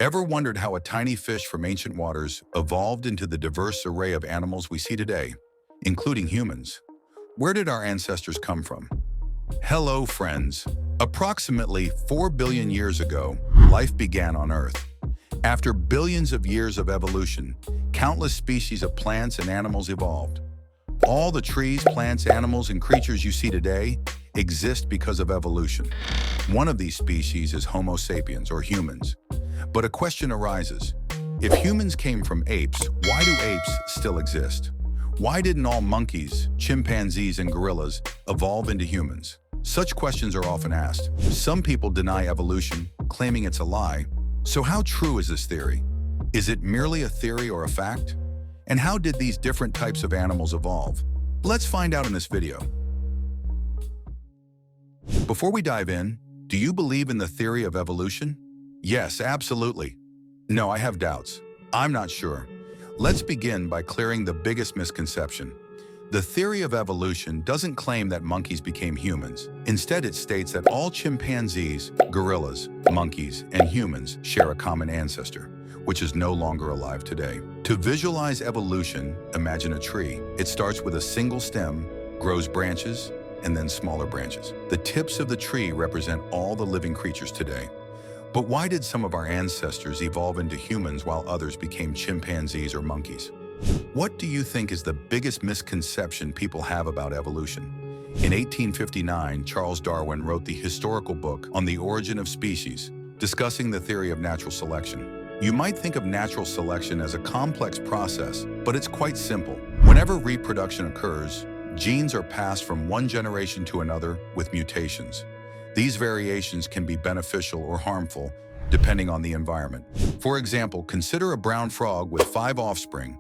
Ever wondered how a tiny fish from ancient waters evolved into the diverse array of animals we see today, including humans? Where did our ancestors come from? Hello, friends. Approximately 4 billion years ago, life began on Earth. After billions of years of evolution, countless species of plants and animals evolved. All the trees, plants, animals, and creatures you see today exist because of evolution. One of these species is Homo sapiens, or humans. But a question arises. If humans came from apes, why do apes still exist? Why didn't all monkeys, chimpanzees, and gorillas evolve into humans? Such questions are often asked. Some people deny evolution, claiming it's a lie. So how true is this theory? Is it merely a theory or a fact? And how did these different types of animals evolve? Let's find out in this video. Before we dive in, do you believe in the theory of evolution? Yes, absolutely. No, I have doubts. I'm not sure. Let's begin by clearing the biggest misconception. The theory of evolution doesn't claim that monkeys became humans. Instead, it states that all chimpanzees, gorillas, monkeys, and humans share a common ancestor, which is no longer alive today. To visualize evolution, imagine a tree. It starts with a single stem, grows branches, and then smaller branches. The tips of the tree represent all the living creatures today. But why did some of our ancestors evolve into humans while others became chimpanzees or monkeys? What do you think is the biggest misconception people have about evolution? In 1859, Charles Darwin wrote the historical book On the Origin of Species, discussing the theory of natural selection. You might think of natural selection as a complex process, but it's quite simple. Whenever reproduction occurs, genes are passed from one generation to another with mutations. These variations can be beneficial or harmful, depending on the environment. For example, consider a brown frog with 5 offspring.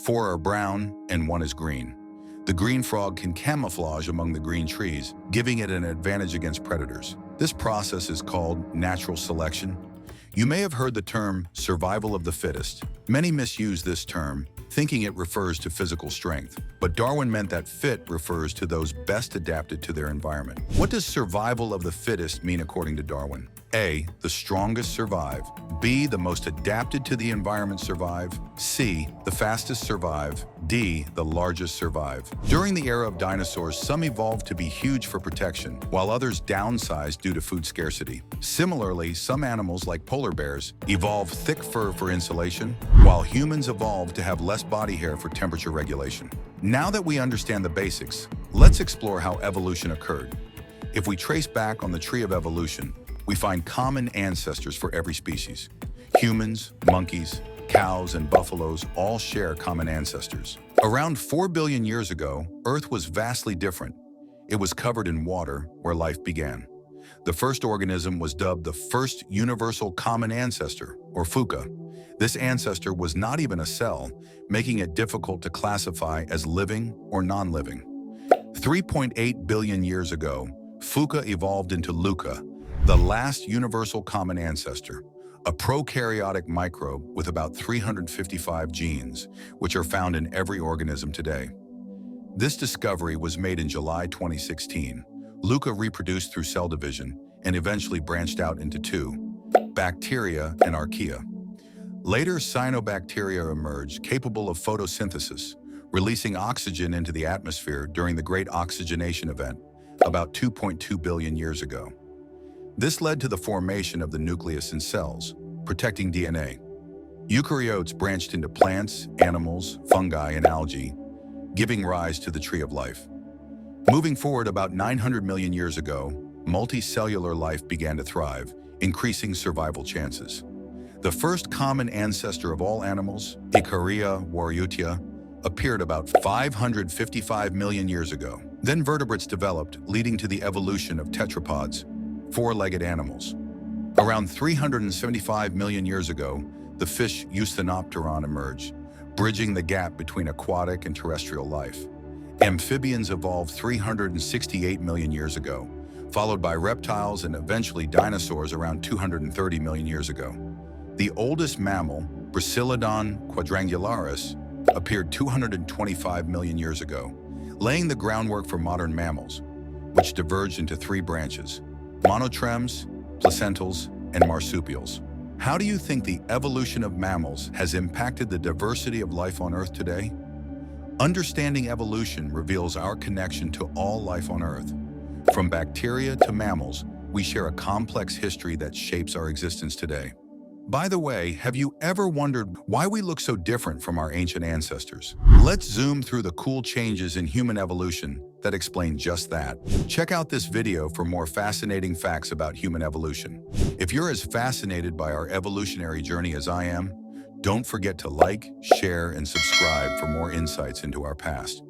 4 are brown and 1 is green. The green frog can camouflage among the green trees, giving it an advantage against predators. This process is called natural selection. You may have heard the term survival of the fittest. Many misuse this term, thinking it refers to physical strength. But Darwin meant that fit refers to those best adapted to their environment. What does survival of the fittest mean according to Darwin? A, the strongest survive. B, the most adapted to the environment survive. C, the fastest survive. D, the largest survive. During the era of dinosaurs, some evolved to be huge for protection, while others downsized due to food scarcity. Similarly, some animals like polar bears evolved thick fur for insulation, while humans evolved to have less body hair for temperature regulation. Now that we understand the basics, let's explore how evolution occurred. If we trace back on the tree of evolution, we find common ancestors for every species. Humans, monkeys, cows, and buffaloes all share common ancestors. Around 4 billion years ago, Earth was vastly different. It was covered in water, where life began. The first organism was dubbed the first universal common ancestor, or FUCA. This ancestor was not even a cell, making it difficult to classify as living or non-living. 3.8 billion years ago, FUCA evolved into LUCA, the last universal common ancestor, a prokaryotic microbe with about 355 genes, which are found in every organism today. This discovery was made in July 2016. LUCA reproduced through cell division and eventually branched out into 2, bacteria and archaea. Later, cyanobacteria emerged, capable of photosynthesis, releasing oxygen into the atmosphere during the Great Oxygenation Event about 2.2 billion years ago. This led to the formation of the nucleus in cells, protecting DNA. Eukaryotes branched into plants, animals, fungi, and algae, giving rise to the tree of life. Moving forward about 900 million years ago, multicellular life began to thrive, increasing survival chances. The first common ancestor of all animals, Icaria warutia, appeared about 555 million years ago. Then vertebrates developed, leading to the evolution of tetrapods, 4-legged animals. Around 375 million years ago, the fish Eusthenopteron emerged, bridging the gap between aquatic and terrestrial life. Amphibians evolved 368 million years ago, followed by reptiles and eventually dinosaurs around 230 million years ago. The oldest mammal, Brachylodon quadrangularis, appeared 225 million years ago, laying the groundwork for modern mammals, which diverged into 3 branches: monotremes, placentals, and marsupials. How do you think the evolution of mammals has impacted the diversity of life on Earth today? Understanding evolution reveals our connection to all life on Earth. From bacteria to mammals, we share a complex history that shapes our existence today. By the way, have you ever wondered why we look so different from our ancient ancestors? Let's zoom through the cool changes in human evolution that explain just that. Check out this video for more fascinating facts about human evolution. If you're as fascinated by our evolutionary journey as I am, don't forget to like, share, and subscribe for more insights into our past.